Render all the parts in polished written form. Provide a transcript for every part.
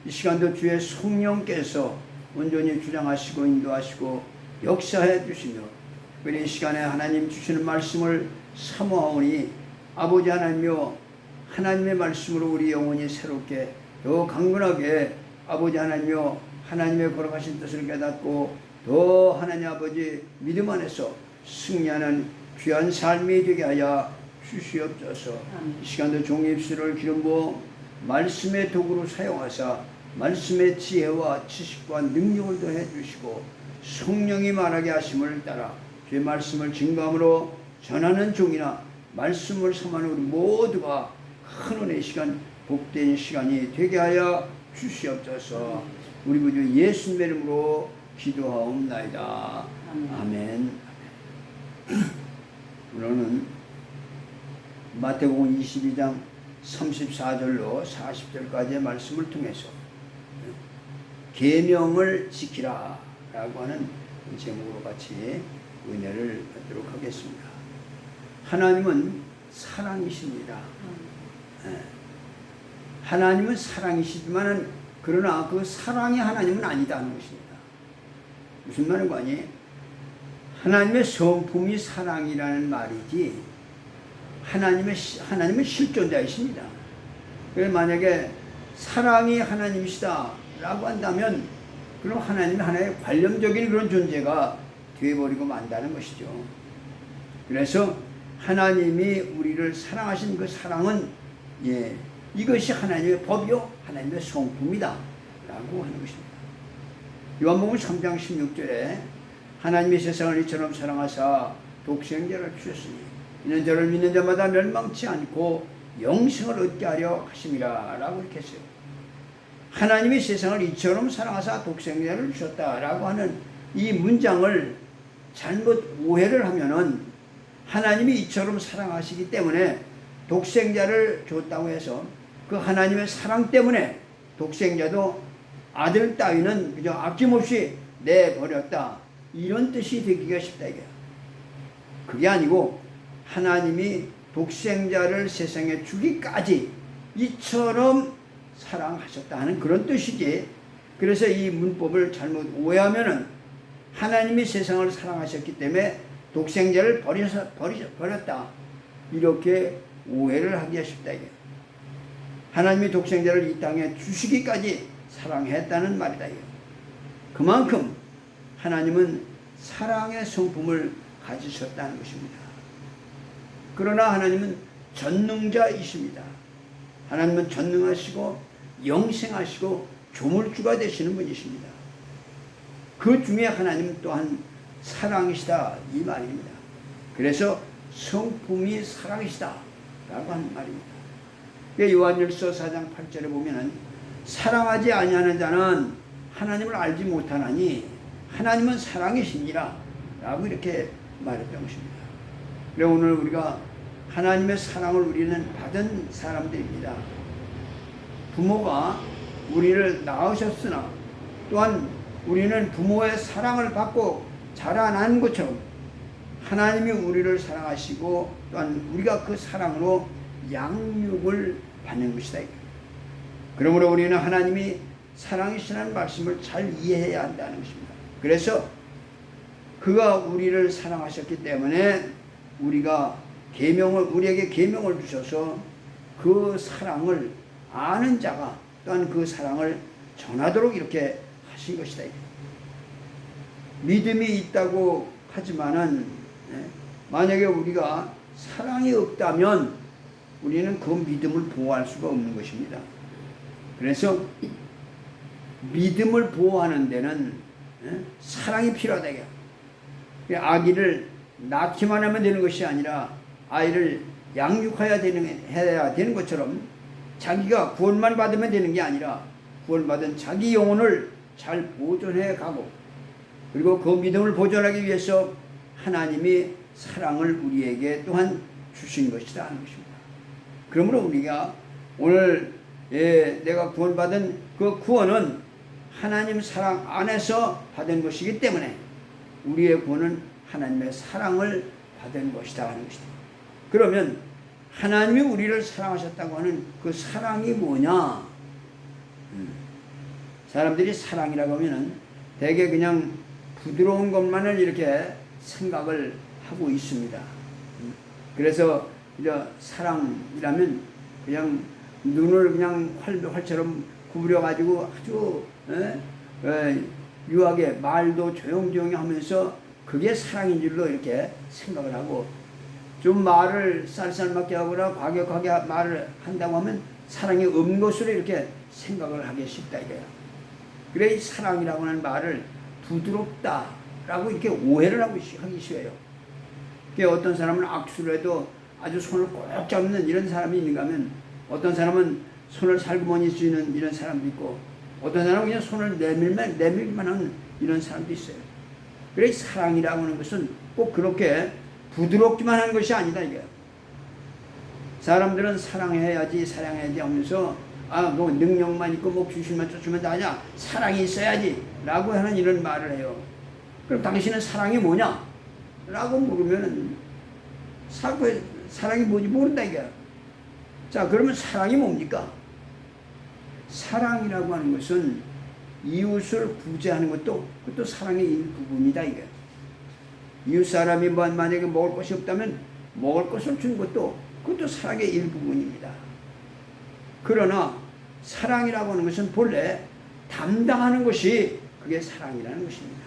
이 시간도 주의 성령께서 온전히 주장하시고 인도하시고 역사해 주시며, 특별히 이 시간에 하나님 주시는 말씀을 사모하오니 아버지 하나님이여, 하나님의 말씀으로 우리 영혼이 새롭게 더 강건하게 아버지 하나님이여 하나님의 거룩하신 뜻을 깨닫고 더 하나님 아버지 믿음 안에서 승리하는 귀한 삶이 되게 하여 주시옵소서. 이 시간도 종의 입술을 기름 부어 말씀의 도구로 사용하사 말씀의 지혜와 지식과 능력을 더해 주시고 성령이 말하게 하심을 따라 주의 말씀을 증거함으로 전하는 종이나 말씀을 삼하는 우리 모두가 큰 은혜의 시간, 복된 시간이 되게 하여 주시옵소서. 우리 구주 예수님의 이름으로 기도하옵나이다. 아멘. 오늘은 마태복음 22장 34절로 40절까지의 말씀을 통해서 계명을 지키라 라고 하는 제목으로 같이 은혜를 받도록 하겠습니다. 하나님은 사랑이십니다. 하나님은 사랑이시지만 그러나 그 사랑이 하나님은 아니다는 것입니다. 무슨 말인 거 아니에요? 하나님의 성품이 사랑이라는 말이지 하나님은 실존자이십니다. 그래서 만약에 사랑이 하나님이시다 라고 한다면 그럼 하나님은 하나의 관념적인 그런 존재가 되어버리고 만다는 것이죠. 그래서 하나님이 우리를 사랑하신 그 사랑은 이것이 하나님의 법이요 하나님의 성품이다 라고 하는 것입니다. 요한복음 3장 16절에 하나님이 세상을 이처럼 사랑하사 독생자를 주셨으니 이는 저를 믿는 자마다 멸망치 않고 영생을 얻게 하려 하심이라 라고 이렇게 했어요. 하나님이 세상을 이처럼 사랑하사 독생자를 주셨다라고 하는 이 문장을 잘못 오해를 하면은 하나님이 이처럼 사랑하시기 때문에 독생자를 줬다고 해서 그 하나님의 사랑 때문에 독생자도 아들 따위는 그저 아낌없이 내버렸다 이런 뜻이 되기가 쉽다 이게. 그게 아니고 하나님이 독생자를 세상에 주기까지 이처럼 사랑하셨다 하는 그런 뜻이지. 그래서 이 문법을 잘못 오해하면은 하나님이 세상을 사랑하셨기 때문에 독생자를 버렸다 이렇게 오해를 하기가 쉽다 이게. 하나님이 독생자를 이 땅에 주시기까지 사랑했다는 말이다 이게. 그만큼 하나님은 사랑의 성품을 가지셨다는 것입니다. 그러나 하나님은 전능자이십니다. 하나님은 전능하시고 영생하시고 조물주가 되시는 분이십니다. 그 중에 하나님은 또한 사랑이시다 이 말입니다. 그래서 성품이 사랑이시다 라고 하는 말입니다. 요한일서 4장 8절에 보면은 사랑하지 아니하는 자는 하나님을 알지 못하나니 하나님은 사랑이시니라 라고 이렇게 말했던 것입니다. 그래 오늘 우리가 하나님의 사랑을 우리는 받은 사람들입니다. 부모가 우리를 낳으셨으나 또한 우리는 부모의 사랑을 받고 자라난 것처럼 하나님이 우리를 사랑하시고 또한 우리가 그 사랑으로 양육을 받는 것이다. 그러므로 우리는 하나님이 사랑이시라는 말씀을 잘 이해해야 한다는 것입니다. 그래서 그가 우리를 사랑하셨기 때문에 우리에게 계명을 주셔서 그 사랑을 아는 자가 또한 그 사랑을 전하도록 이렇게 하신 것이다. 믿음이 있다고 하지만은 만약에 우리가 사랑이 없다면 우리는 그 믿음을 보호할 수가 없는 것입니다. 그래서 믿음을 보호하는 데는 사랑이 필요하다. 아기를 낳기만 하면 되는 것이 아니라 아이를 양육해야 되는 것처럼 자기가 구원만 받으면 되는 게 아니라 구원받은 자기 영혼을 잘 보존해 가고 그리고 그 믿음을 보존하기 위해서 하나님이 사랑을 우리에게 또한 주신 것이다 하는 것입니다. 그러므로 우리가 오늘 내가 구원받은 그 구원은 하나님 사랑 안에서 받은 것이기 때문에 우리의 구원은 하나님의 사랑을 받은 것이다 하는 것이다. 그러면 하나님이 우리를 사랑하셨다고 하는 그 사랑이 뭐냐? 사람들이 사랑이라고 하면은 되게 그냥 부드러운 것만을 이렇게 생각을 하고 있습니다. 그래서 이제 사랑이라면 그냥 눈을 그냥 활처럼 구부려 가지고 아주 유하게 말도 조용조용히 하면서 그게 사랑인 줄로 이렇게 생각을 하고, 좀 말을 쌀쌀맞게 하거나 과격하게 말을 한다고 하면 사랑이 없는 것으로 이렇게 생각을 하기 쉽다 이거야. 그래 이 사랑이라고 하는 말을 부드럽다라고 이렇게 오해를 하기 쉬워요. 어떤 사람은 악수를 해도 아주 손을 꼭 잡는 이런 사람이 있는가 하면, 어떤 사람은 손을 살구머니 쥐는 이런 사람도 있고, 어떤 사람은 그냥 손을 내밀기만 하는 이런 사람도 있어요. 그래 사랑이라고 하는 것은 꼭 그렇게 부드럽기만 하는 것이 아니다 이게. 사람들은 사랑해야지 하면서 뭐 능력만 있고 뭐 귀신만 쫓으면 다냐, 사랑이 있어야지 라고 하는 이런 말을 해요. 그럼 당신은 사랑이 뭐냐 라고 물으면 사랑이 뭔지 모른다 이게. 자, 그러면 사랑이 뭡니까? 사랑이라고 하는 것은 이웃을 구제하는 그것도 사랑의 일부분이다 이게. 이웃 사람이 만약에 먹을 것이 없다면 먹을 것을 준 그것도 사랑의 일부분입니다. 그러나 사랑이라고 하는 것은 본래 담당하는 것이 그게 사랑이라는 것입니다.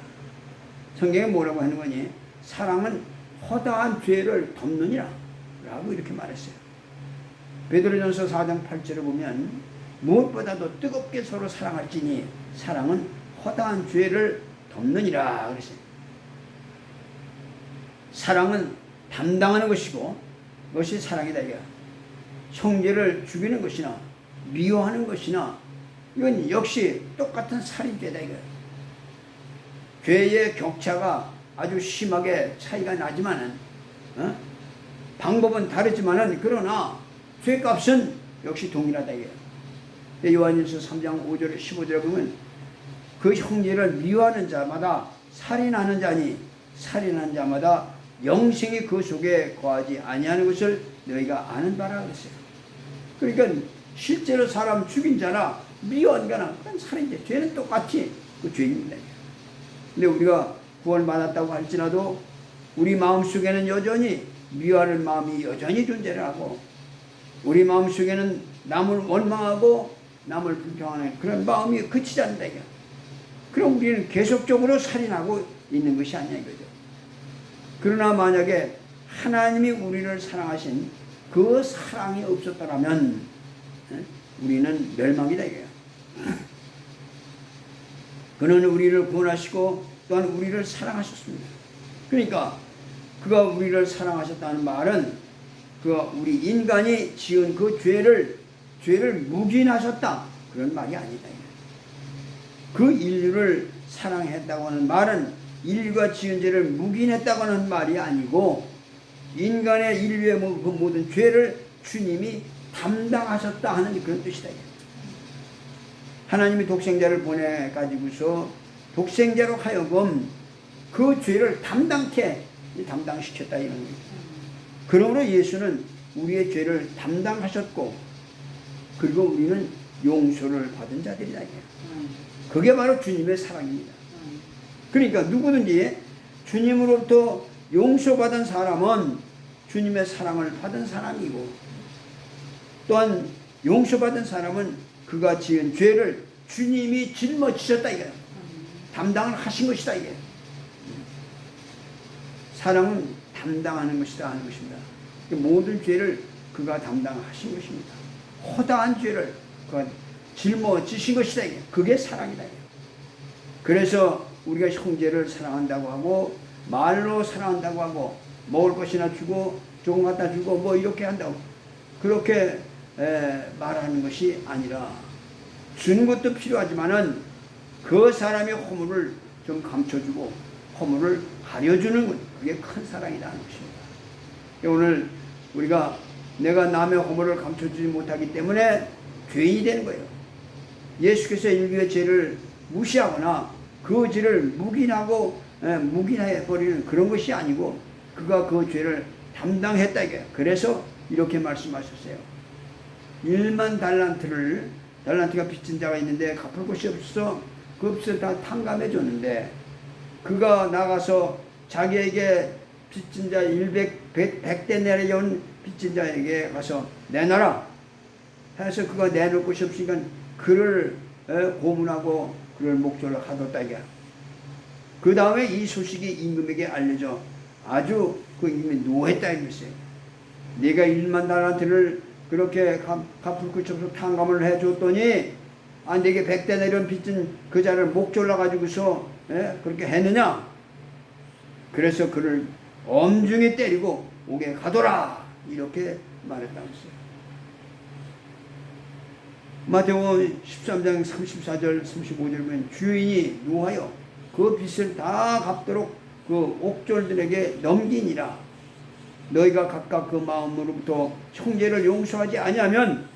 성경에 뭐라고 하는 거니? 사랑은 허다한 죄를 덮느니라 라고 이렇게 말했어요. 베드로전서 4장 8절을 보면 무엇보다도 뜨겁게 서로 사랑할지니 사랑은 허다한 죄를 덮느니라 그랬어요. 사랑은 담당하는 것이고 그것이 사랑이다 이거야. 형제를 죽이는 것이나 미워하는 것이나 이건 역시 똑같은 살인죄다 이거야. 죄의 격차가 아주 심하게 차이가 나지만은 방법은 다르지만은 그러나 죄값은 역시 동일하다 이거야. 요한일서 3장 5절 15절에 보면 그 형제를 미워하는 자마다 살인하는 자니 살인하는 자마다 영생이 그 속에 거하지 아니하는 것을 너희가 아는 바라 그랬어요. 그러니까 실제로 사람 죽인 자나 미워한 거나 그건 살인죄, 죄는 똑같이 그 죄입니다. 근데 우리가 구원을 받았다고 할지라도 우리 마음속에는 여전히 미워하는 마음이 여전히 존재를 하고, 우리 마음속에는 남을 원망하고 남을 불평하는 그런 마음이 그치지 않는다 이게. 그럼 우리는 계속적으로 살인하고 있는 것이 아니야 이거죠. 그러나 만약에 하나님이 우리를 사랑하신 그 사랑이 없었더라면 우리는 멸망이다 이거야. 그는 우리를 구원하시고 또한 우리를 사랑하셨습니다. 그러니까 그가 우리를 사랑하셨다는 말은 그가 우리 인간이 지은 그 죄를 묵인하셨다 그런 말이 아니다. 그 인류를 사랑했다고 하는 말은 인류가 지은 죄를 묵인했다고 하는 말이 아니고 인간의 인류의 그 모든 죄를 주님이 담당하셨다 하는 그런 뜻이다. 하나님이 독생자를 보내 가지고서 독생자로 하여금 그 죄를 담당시켰다 이런 거예요. 그러므로 예수는 우리의 죄를 담당하셨고 그리고 우리는 용서를 받은 자들이다. 그게 바로 주님의 사랑입니다. 그러니까 누구든지 주님으로부터 용서받은 사람은 주님의 사랑을 받은 사람이고, 또한 용서받은 사람은 그가 지은 죄를 주님이 짊어지셨다 이거야. 담당을 하신 것이다 이게. 사랑은 담당하는 것이다 하는 것입니다. 모든 죄를 그가 담당하신 것입니다. 허다한 죄를 그가 짊어지신 것이다 이게. 그게 사랑이다 이게. 그래서 우리가 형제를 사랑한다고 하고 말로 사랑한다고 하고 먹을 것이나 주고 조금 갖다 주고 뭐 이렇게 한다고 그렇게 말하는 것이 아니라, 주는 것도 필요하지만은 그 사람의 허물을 좀 감춰주고 허물을 가려주는 것, 그게 큰 사랑이다 하는 것입니다. 오늘 우리가 내가 남의 허물을 감춰주지 못하기 때문에 죄인이 되는 거예요. 예수께서 인류의 죄를 무시하거나 그 죄를 묵인해 버리는 그런 것이 아니고 그가 그 죄를 담당했다 이게. 그래서 이렇게 말씀하셨어요. 1만 달란트를 달란트가 빚진 자가 있는데 갚을 것이 없어 그 빚을 다 탕감해 줬는데, 그가 나가서 자기에게 빚진 자 100대 내려온 빚진 자에게 가서 내놔라 해서 그가 내놓을 것이 없으니까 그를 고문하고 그를 목졸로 가뒀다 이게. 그 다음에 이 소식이 임금에게 알려져 아주 그 임금이 노했다 이랬어요. 네가 1만 달란트를 그렇게 갚을 것이 없어 탕감을 해줬더니 내게 100대 내려온 빚진 그 자를 목졸라 가지고서 그렇게 했느냐. 그래서 그를 엄중히 때리고 옥에 가둬라 이렇게 말했다고 했어요. 마태복음 13장 34절 35절 보면 주인이 노하여 그 빚을 다 갚도록 그 옥졸들에게 넘기니라. 너희가 각각 그 마음으로부터 형제를 용서하지 아니하면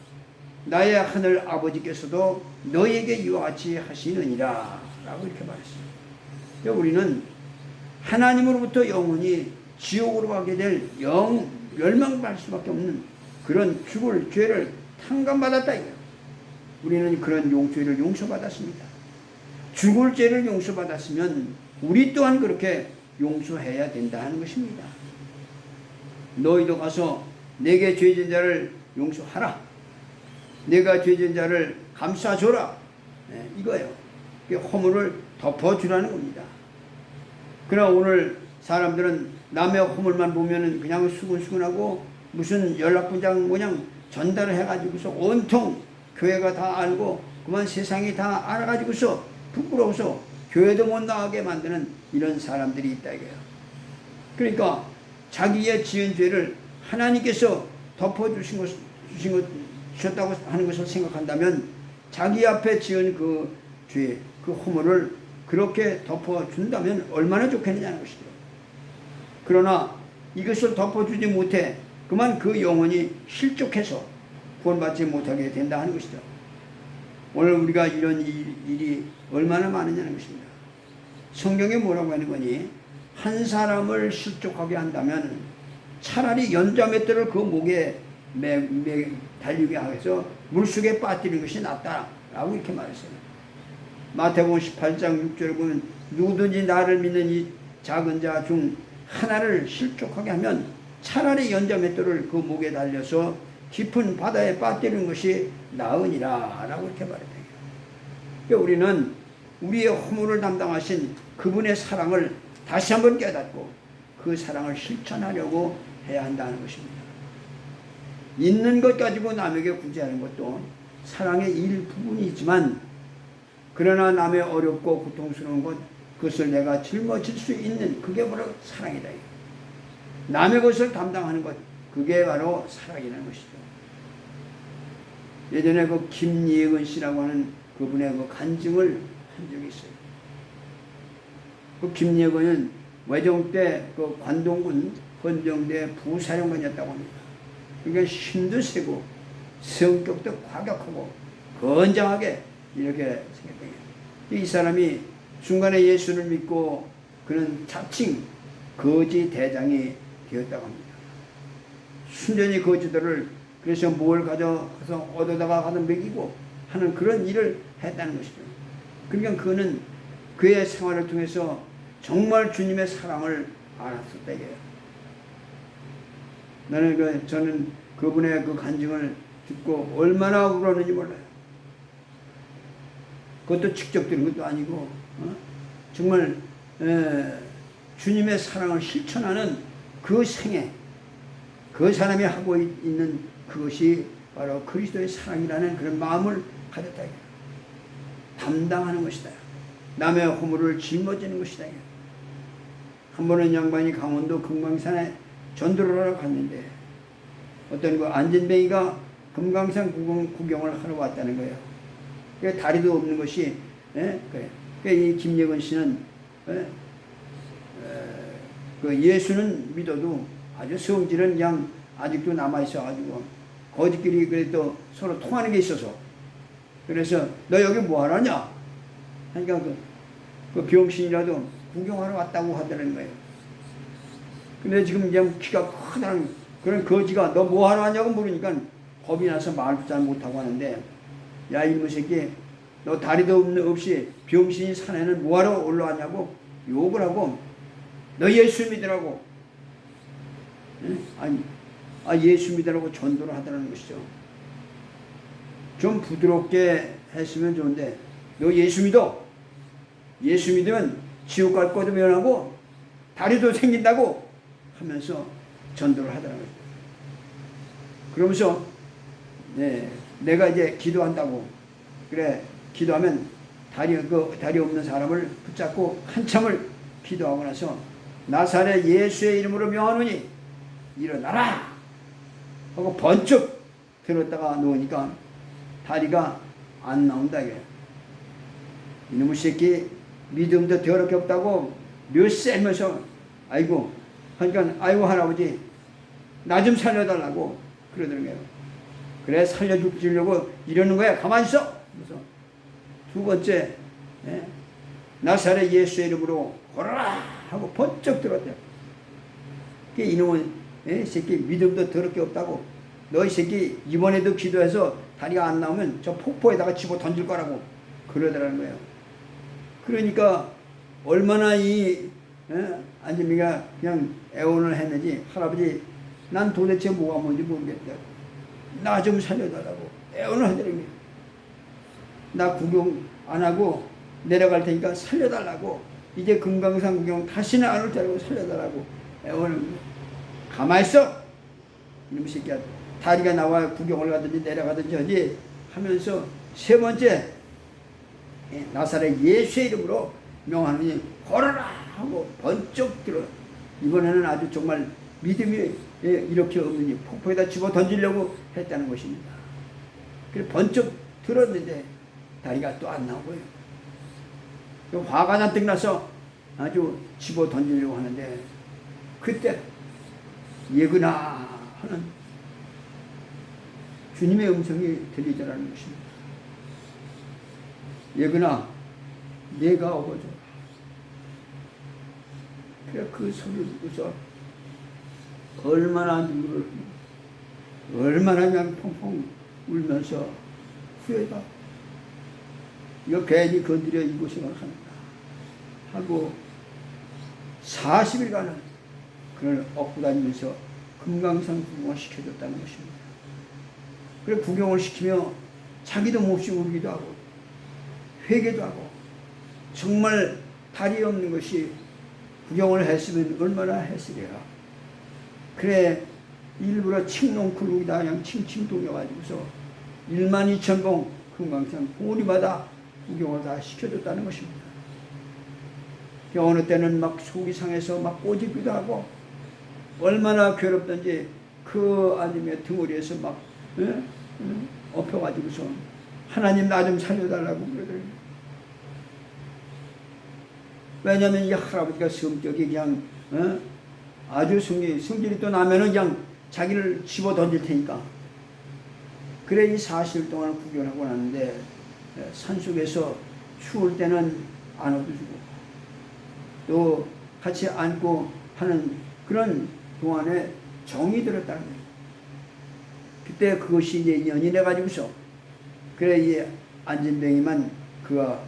나의 하늘 아버지께서도 너희에게 이와 같이 하시느니라 라고 이렇게 말했어요. 우리는 하나님으로부터 영원히 지옥으로 가게 될 멸망받을 수밖에 없는 그런 죽을 죄를 탕감받았다 이거예요. 우리는 그런 죄를 용서받았습니다. 죽을 죄를 용서받았으면 우리 또한 그렇게 용서해야 된다 하는 것입니다. 너희도 가서 내게 죄진 자를 용서하라. 내가 죄진 자를 감싸줘라. 이거예요. 허물을 덮어주라는 겁니다. 그러나 오늘 사람들은 남의 허물만 보면은 그냥 수근수근하고 무슨 연락분장 그냥 전달을 해가지고서 온통 교회가 다 알고 그만 세상이 다 알아가지고서 부끄러워서 교회도 못 나가게 만드는 이런 사람들이 있다 이거예요. 그러니까 자기의 지은 죄를 하나님께서 덮어주셨다고 하는 것을 생각한다면 자기 앞에 지은 그 죄, 그 허물을 그렇게 덮어준다면 얼마나 좋겠느냐는 것이죠. 그러나 이것을 덮어주지 못해 그만 그 영혼이 실족해서 구원받지 못하게 된다 하는 것이죠. 오늘 우리가 이런 일이 얼마나 많으냐는 것입니다. 성경에 뭐라고 하는 거니? 한 사람을 실족하게 한다면 차라리 연자맷돌을 그 목에 달리게 해서 물속에 빠뜨리는 것이 낫다라고 이렇게 말했어요. 마태복음 18장 6절에 보면 누구든지 나를 믿는 이 작은 자 중 하나를 실족하게 하면 차라리 연자맷돌을 그 목에 달려서 깊은 바다에 빠뜨리는 것이 나으니라 라고 이렇게 말했다. 그러니까 우리는 우리의 허물을 담당하신 그분의 사랑을 다시 한번 깨닫고 그 사랑을 실천하려고 해야 한다는 것입니다. 있는 것 가지고 남에게 구제하는 것도 사랑의 일부분이지만, 그러나 남의 어렵고 고통스러운 것, 그것을 내가 짊어질 수 있는 그게 바로 사랑이다. 남의 것을 담당하는 것, 그게 바로 사랑이라는 것이죠. 예전에 그 김예근 씨라고 하는 그분의 그 간증을 한 적이 있어요. 그 김예근은 외종 때 그 관동군 헌정대 부사령관이었다고 합니다. 그러니까 힘도 세고 성격도 과격하고 건장하게 이렇게 생겼대요. 이 사람이 중간에 예수를 믿고 그는 자칭 거지 대장이 되었다고 합니다. 순전히 거지들을 그래서 뭘 가져가서 얻어다가 가서 먹이고 하는 그런 일을 했다는 것이죠. 그러니까 그는 그의 생활을 통해서 정말 주님의 사랑을 알았었다 이게요. 저는 그분의 그 간증을 듣고 얼마나 울었는지 몰라요. 그것도 직접 들은 것도 아니고 정말 주님의 사랑을 실천하는 그 생애, 그 사람이 하고 있는 그것이 바로 그리스도의 사랑이라는 그런 마음을 가졌다. 담당하는 것이다. 남의 허물을 짊어지는 것이다. 한 번은 양반이 강원도 금강산에 전도를 하러 갔는데 어떤 그 안진뱅이가 금강산 구경을 하러 왔다는 거예요. 그러니까 다리도 없는 것이 그래. 그러니까 이 김예근 씨는 그 예수는 믿어도 아주 성질은 그냥 아직도 남아 있어가지고 거지끼리 그래도 서로 통하는 게 있어서, 그래서 너 여기 뭐 하러냐? 그러니까 그 병신이라도 구경하러 왔다고 하더라는 거예요. 근데 지금 그냥 키가 크다는 그런 거지가 너 뭐 하러 왔냐고 물으니까 겁이 나서 말도 잘 못하고 하는데, 야 이놈의 새끼 너 다리도 없이 병신이 산에는 뭐하러 올라왔냐고 욕을 하고 너 예수 믿으라고 예수 믿으라고 전도를 하더라는 것이죠. 좀 부드럽게 했으면 좋은데 너 예수 믿어. 예수 믿으면 지옥 갈 것도 면하고 다리도 생긴다고 하면서 전도를 하더라는 거죠. 그러면서 내가 이제 기도한다고 그래 기도하면 다리 없는 사람을 붙잡고 한참을 기도하고 나서 나사렛 예수의 이름으로 명하노니 일어나라 하고 번쩍 들었다가 놓으니까 다리가 안 나온다 이게. 이놈의 새끼 믿음도 더럽게 없다고 몇 셀면서 아이고 하니까 아이고 할아버지 나 좀 살려달라고 그러더는 거예요. 그래 살려주려고 이러는 거야. 가만히 있어. 그래서 두 번째 나사렛 예수의 이름으로 걸어라 하고 번쩍 들었대요. 이놈은 새끼 믿음도 더럽게 없다고 너 이 새끼 이번에도 기도해서 다리가 안 나오면 저 폭포에다가 집어 던질 거라고 그러더라는 거예요. 그러니까 얼마나 이 안진뱅이가 그냥 애원을 했는지 할아버지 난 도대체 뭐가 뭔지 모르겠다고 나 좀 살려달라고 애원을 하더라는 거예요. 나 구경 안 하고 내려갈 테니까 살려달라고 이제 금강산 구경 다시는 안 올 테라고 살려달라고 애원을 가만히 있어 이놈의 새끼야. 다리가 나와 구경을 가든지 내려가든지 하지 하면서 세 번째 나사렛 예수의 이름으로 명하노니 걸어라 하고 번쩍 들어. 이번에는 아주 정말 믿음이 이렇게 없느니 폭포에다 집어 던지려고 했다는 것입니다. 그래 번쩍 들었는데 다리가 또 안 나오고요. 화가 잔뜩 나서 아주 집어 던지려고 하는데 그때 예그나 하는 주님의 음성이 들리더라는 것입니다. 예그나 내가 오거든. 그래 그 소리를 듣고서 얼마나 눈물을 얼마나 그냥 펑펑 울면서 후회다. 이거 괜히 건드려 이 고생을 한다 하고 40일간은 그를 업고 다니면서 금강산 구경을 시켜줬다는 것입니다. 그래 구경을 시키며 자기도 몹시 울기도 하고 회개도 하고 정말 다리 없는 것이 구경을 했으면 얼마나 했으랴. 그래 일부러 칡농쿨룩이다 그냥 칭칭 돌려가지고서 12,000봉 금강산 보리마다 구경을 다 시켜줬다는 것입니다. 어느 때는 막 속이 상해서 막 꼬집기도 하고 얼마나 괴롭던지 그 아니면 등허리에서 막 엎혀가지고서 하나님 나 좀 살려달라고 그러더라고요. 왜냐하면 이 할아버지가 성격이 그냥 아주 성질이 또 나면은 그냥 자기를 집어 던질 테니까. 그래 이 40일 동안 구경하고 났는데 산속에서 추울 때는 안아주고 또 같이 안고 하는 그런 동안에 정이 들었다는 거예요. 그때 그것이 이제 연인해 가지고서 그래 이 안진뱅이만 그가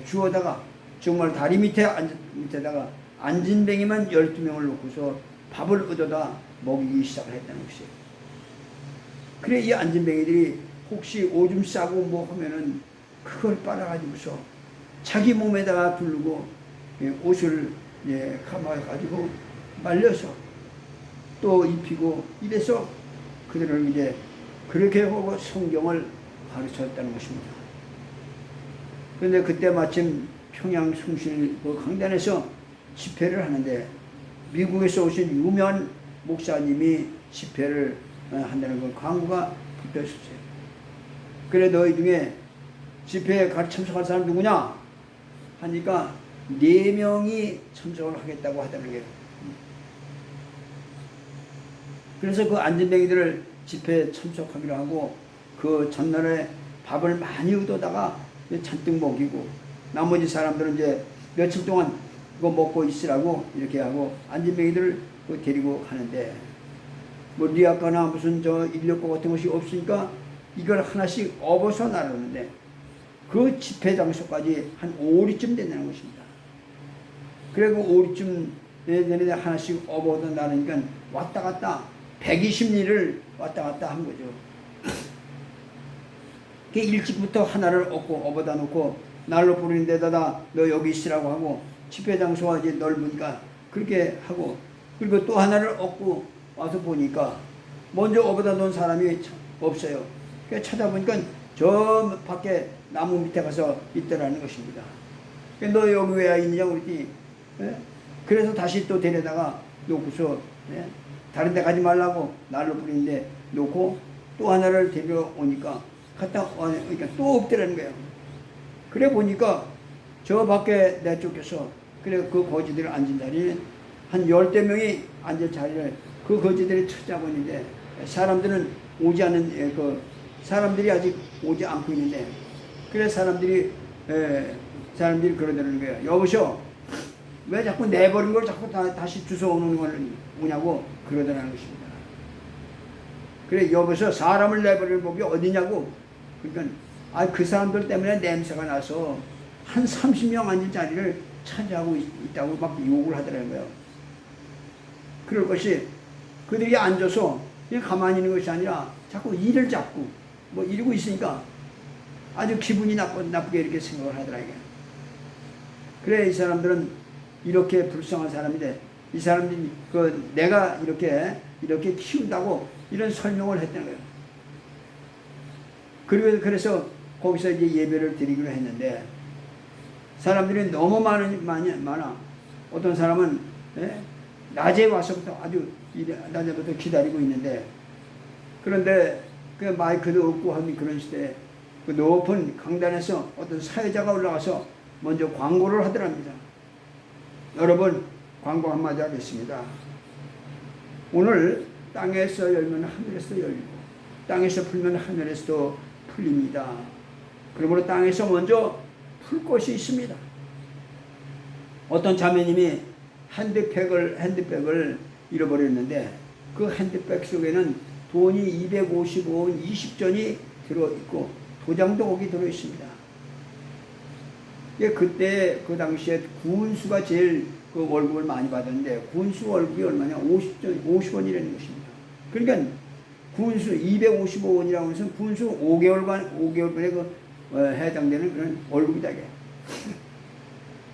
주워다가 정말 다리 밑에다가 안진뱅이만 12명을 놓고서 밥을 얻어다 먹이기 시작을 했다는 것이에요. 그래 이 안진뱅이들이 혹시 오줌 싸고 뭐 하면은 그걸 빨아가지고서 자기 몸에다가 두르고 옷을 감아가지고 말려서 또 입히고 이래서 그들을 이제 그렇게 하고 성경을 가르쳤다는 것입니다. 그런데 그때 마침 평양 숭실 그 강단에서 집회를 하는데 미국에서 오신 유명한 목사님이 집회를 한다는 그 광고가 붙어 있었어요. 그래 너희 중에 집회에 참석할 사람 누구냐 하니까 4명이 참석을 하겠다고 하다는 거예요. 그래서 그 안진뱅이들을 집회에 참석하기로 하고 그 전날에 밥을 많이 얻어다가 잔뜩 먹이고 나머지 사람들은 이제 며칠 동안 이거 먹고 있으라고 이렇게 하고 안진뱅이들을 데리고 가는데 뭐 리아카나 무슨 저 인력거 같은 것이 없으니까 이걸 하나씩 업어서 나르는데 그 집회 장소까지 한 5리쯤 된다는 것입니다. 그리고 5리쯤 되는데 하나씩 업어서 나르니까 왔다 갔다 120리를 왔다 갔다 한 거죠. 일찍부터 하나를 얻고 업어다 놓고 날로 뿌리는 데다가 너 여기 있으라고 하고 집회 장소가 이제 넓으니까 그렇게 하고 그리고 또 하나를 얻고 와서 보니까 먼저 업어다 놓은 사람이 없어요. 그래서 찾아보니까 저 밖에 나무 밑에 가서 있더라는 것입니다. 너 여기 왜 있느냐고 그랬더니 그래서 다시 또 데려다가 놓고서 다른 데 가지 말라고 날로 뿌리는데 놓고 또 하나를 데려오니까 갔다 오니까 또 없더라는 거예요. 그래 보니까 저 밖에 내쫓겨서 그래 그 거지들 앉은 자리에 한 10대 명이 앉을 자리를 그 거지들이 찾아보는데 사람들은 오지 않은 그 사람들이 아직 오지 않고 있는데 그래 사람들이 그러더라는 거예요. 여보셔 왜 자꾸 내버린 걸 자꾸 다시 주워오는 걸 뭐냐고 그러더라는 것입니다. 그래 여보셔 사람을 내버릴 법이 어디냐고. 그러니까 그 사람들 때문에 냄새가 나서 한 30명 앉은 자리를 차지하고 있다고 막 욕을 하더라는 거예요. 그럴 것이 그들이 앉아서 그냥 가만히 있는 것이 아니라 자꾸 일을 잡고 뭐 이러고 있으니까 아주 기분이 나쁘게 이렇게 생각을 하더라고요. 그래 이 사람들은 이렇게 불쌍한 사람인데 이 사람들이 내가 이렇게 키운다고 이런 설명을 했다는 거예요. 그래서 거기서 이제 예배를 드리기로 했는데 사람들이 너무 많아. 어떤 사람은 낮에 와서부터 아주 낮에부터 기다리고 있는데 그런데 그 마이크도 없고 하는 그런 시대에 그 높은 강단에서 어떤 사회자가 올라가서 먼저 광고를 하더랍니다. 여러분 광고 한마디 하겠습니다. 오늘 땅에서 열면 하늘에서 열리고 땅에서 풀면 하늘에서도 풀립니다. 그러므로 땅에서 먼저 풀 것이 있습니다. 어떤 자매님이 핸드백을 잃어버렸는데 그 핸드백 속에는 돈이 255원 20전이 들어있고 도장도 거기 들어있습니다. 그때 그 당시에 군수가 제일 그 월급을 많이 받았는데 군수 월급이 얼마냐 50원이라는 것입니다. 그러니까 군수 255원이라고 해서 군수 5개월분에 해당되는 그런 월급이다.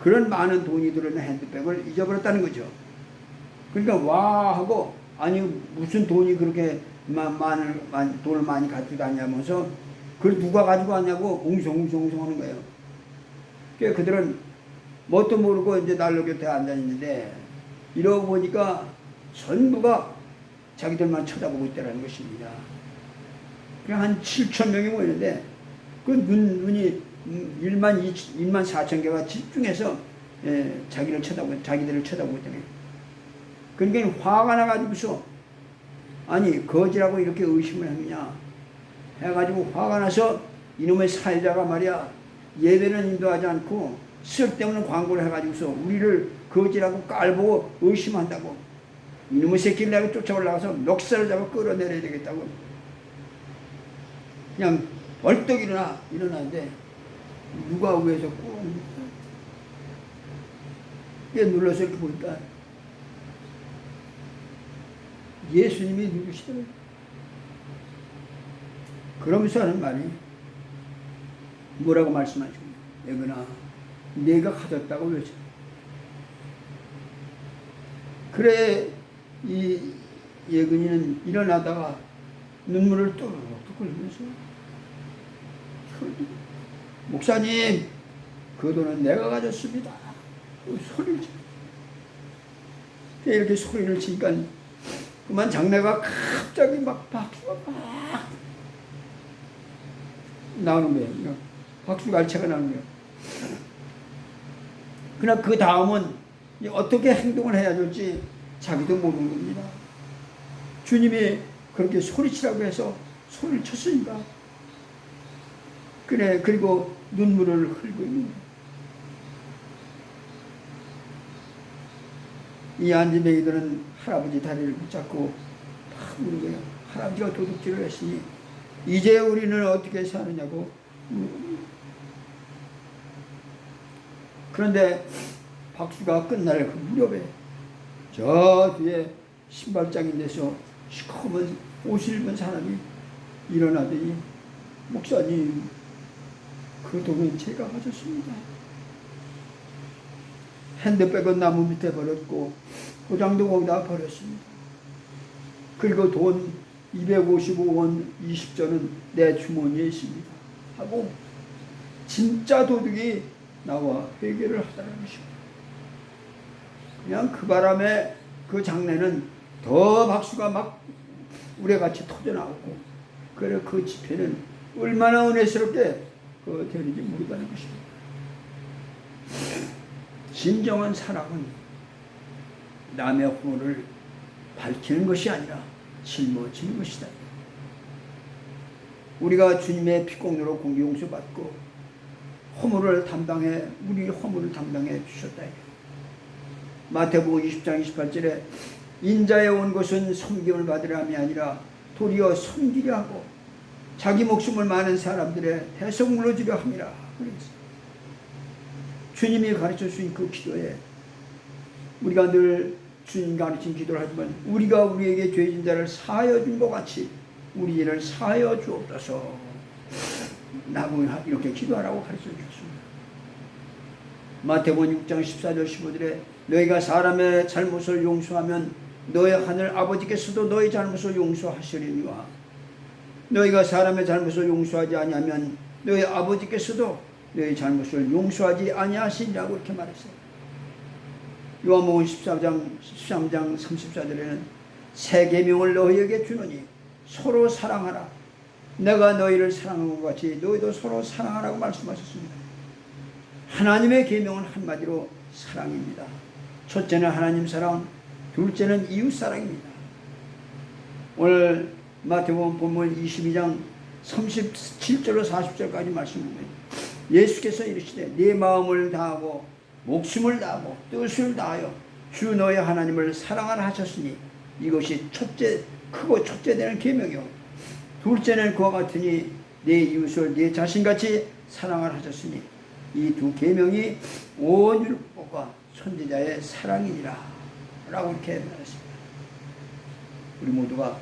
그런 많은 돈이 들어있는 핸드백을 잊어버렸다는 거죠. 그러니까 와 하고 아니 무슨 돈이 그렇게 돈을 많이 가지고 다니면서 그걸 누가 가지고 왔냐고 웅성웅성 하는 거예요. 그러니까 그들은 뭣도 모르고 이제 난로 곁에 앉아있는데 이러고 보니까 전부가 자기들만 쳐다보고 있다는 것입니다. 그냥 한 7천 명이 모이는데 그 눈이 1만 4천 개가 집중해서 자기들을 쳐다보고 있다는 거예요. 그러니까 화가 나가지고서 아니 거지라고 이렇게 의심을 했느냐 해가지고 화가 나서 이놈의 사회자가 말이야 예배는 인도하지 않고 쓸데없는 광고를 해가지고서 우리를 거지라고 깔보고 의심한다고 이놈의 새끼를 내가 쫓아 올라가서 멱살을 잡아 끌어내려야 되겠다고 그냥 벌떡 일어나는데 누가 위에서 꾹 눌러서 이렇게 보니까 예수님이 누구시더라고요. 그러면서 하는 말이 뭐라고 말씀하시고 예근아 내가 가졌다고 외쳐. 그래 이 예근이는 일어나다가 눈물을 뚝뚝 흘리면서 목사님 그 돈은 내가 가졌습니다. 소리를 쳐. 이렇게 소리를 치니까 그만 장내가 갑자기 막 박수가 막 나오는 거예요. 박수가 알체가 나오는 거예요. 그러나 그 다음은 어떻게 행동을 해야 될지 자기도 모르는 겁니다. 주님이 그렇게 소리치라고 해서 소리를 쳤으니까 그래 그리고 눈물을 흘리고 있는 거예요. 이 앉은 애기들은 할아버지 다리를 붙잡고 막 우는 거예요. 할아버지가 도둑질을 했으니 이제 우리는 어떻게 사느냐고. 그런데 박수가 끝날 그 무렵에 저 뒤에 신발장인 데서 시커먼 옷을 입은 사람이 일어나더니 목사님, 그 돈은 제가 가졌습니다. 핸드백은 나무 밑에 버렸고 포장도 거기다 버렸습니다. 그리고 돈 255원 20전은 내 주머니에 있습니다 하고 진짜 도둑이 나와 회개를 하다는 것입니다. 그냥 그 바람에 그 장례는 더 박수가 막 우레같이 터져나오고, 그래 그 집회는 얼마나 은혜스럽게 되는지 모르다는 것입니다. 진정한 사랑은 남의 허물을 밝히는 것이 아니라 짊어지는 것이다. 우리가 주님의 피공로로 공기용서 받고 허물을 담당해, 우리 허물을 담당해 주셨다. 마태복음 20장 28절에 인자에 온 것은 섬김을 받으려 함이 아니라 도리어 섬기려 하고 자기 목숨을 많은 사람들의 대속물로 주려 함이라. 주님이 가르쳐 주신 그 기도에 우리가 늘 주님 가르친 기도를 하지만, 우리가 우리에게 죄진 자를 사하여 준 것 같이 우리 죄를 사하여 주옵소서 라고 이렇게 기도하라고 가르쳐 주셨습니다. 마태복음 6장 14절 15절에 너희가 사람의 잘못을 용서하면 너희 하늘 아버지께서도 너희 잘못을 용서하시리니와 너희가 사람의 잘못을 용서하지 아니하면 너희 아버지께서도 너희 잘못을 용서하지 아니하시리라고 이렇게 말했어요. 요한복음 13장 34절에는 새 계명을 너희에게 주노니 서로 사랑하라. 내가 너희를 사랑한 것 같이 너희도 서로 사랑하라고 말씀하셨습니다. 하나님의 계명은 한마디로 사랑입니다. 첫째는 하나님 사랑, 둘째는 이웃 사랑입니다. 오늘 마태복음 본문 22장 37절로 40절까지 말씀입니다. 예수께서 이르시되 네 마음을 다하고 목숨을 다하고 뜻을 다하여 주 너의 하나님을 사랑하라 하셨으니 이것이 첫째, 크고 첫째 되는 계명이요 둘째는 그와 같으니 네 이웃을 네 자신같이 사랑하라 하셨으니 이 두 계명이 온 율법과 선지자의 사랑이니라 라고 이렇게 말했습니다. 우리 모두가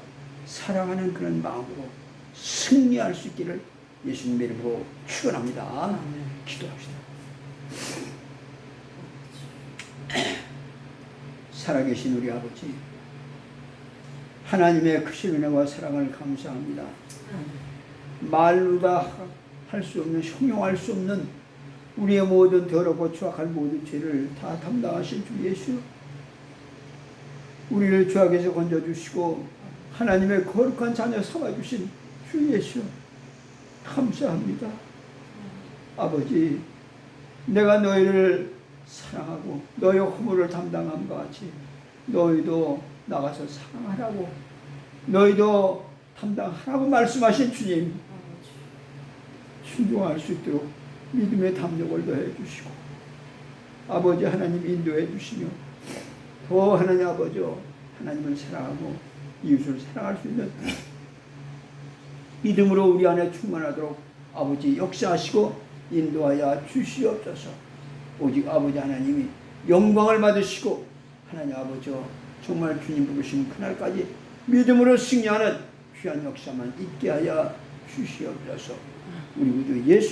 사랑하는 그런 마음으로 승리할 수 있기를 예수님의 이름으로 축원합니다. 기도합시다. 살아계신 우리 아버지, 하나님의 크신 은혜와 사랑을 감사합니다. 말로 다 할 수 없는, 형용할 수 없는 우리의 모든 더럽고 추악한 모든 죄를 다 담당하신 주 예수, 우리를 죄악에서 건져주시고 하나님의 거룩한 자녀 삼아주신 주 예수 감사합니다. 아버지, 내가 너희를 사랑하고 너희 허물을 담당함과 같이 너희도 나가서 사랑하라고, 너희도 담당하라고 말씀하신 주님, 순종할 수 있도록 믿음의 담력을 더해 주시고 아버지 하나님 인도해 주시며 더 하나님 아버지 하나님을 사랑하고 이웃을 사랑할 수 있는 믿음으로 우리 안에 충만하도록 아버지 역사하시고 인도하여 주시옵소서. 오직 아버지 하나님이 영광을 받으시고 하나님 아버지 정말 주님 부르신 그날까지 믿음으로 승리하는 귀한 역사만 있게 하여 주시옵소서. 우리 모두 예수